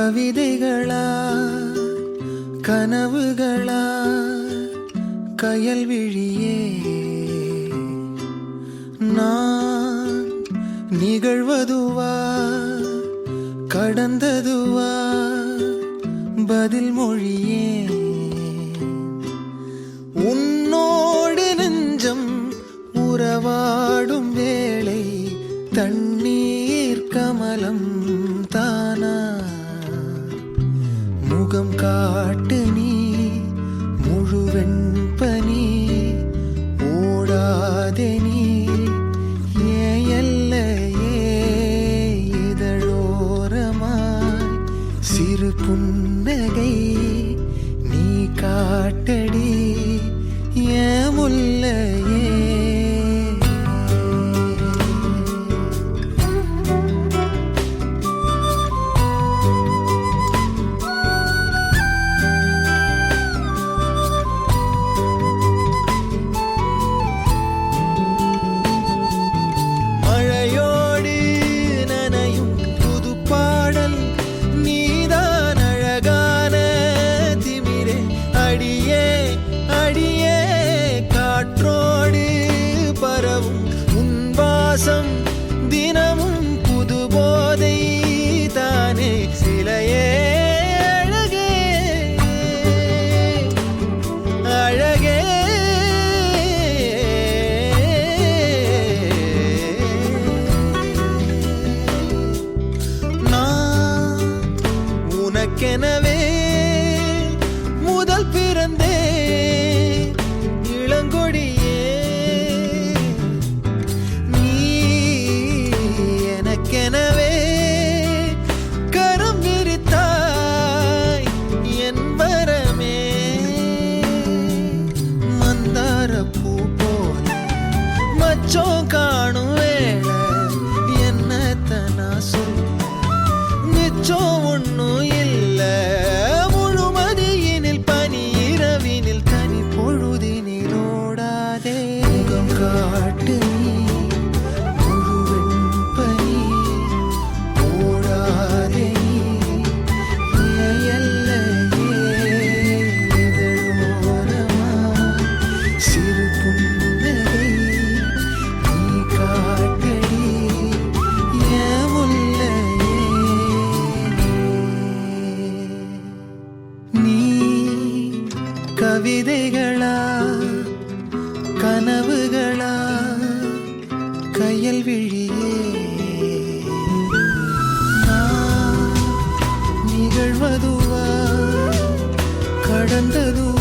கவிதைகளா கனவுகளா கயல் விழியே நான் நிகழ்வதுவா கடந்ததுவா பதில் மொழியே உன்னோடு நெஞ்சம் உறவாடும் வேளை தண்ணீர் கமலம் தானா முகம் காட்டு நீ முழுவெண் பனி ஓடாதே நீ ஏல்லையே இதழோரமாய் சிறு புன்னகை நீ காட்டடி ஏன் முல்லையே தினமும் புது போதை தானே சிலையே அழகே அழகே நான் உனக்கெனவே முதல் பிறந்தே இளங்கொடியே எனவே கரம் விரித்தாய் என் வரமே மந்தார பூ போல மச்சம் காணும் வேளை என்னத்தனா சொல்ல மிச்சம் ஒன்னும் இல்ல முழுமதியினில் பனி இரவினில் தனி பொழுதினில் ஓடாதே முகம் காட்டு கவிதைகளா கனவுகளா கயல் விழியே நான் நிகழ்வதுவா கடந்ததுவா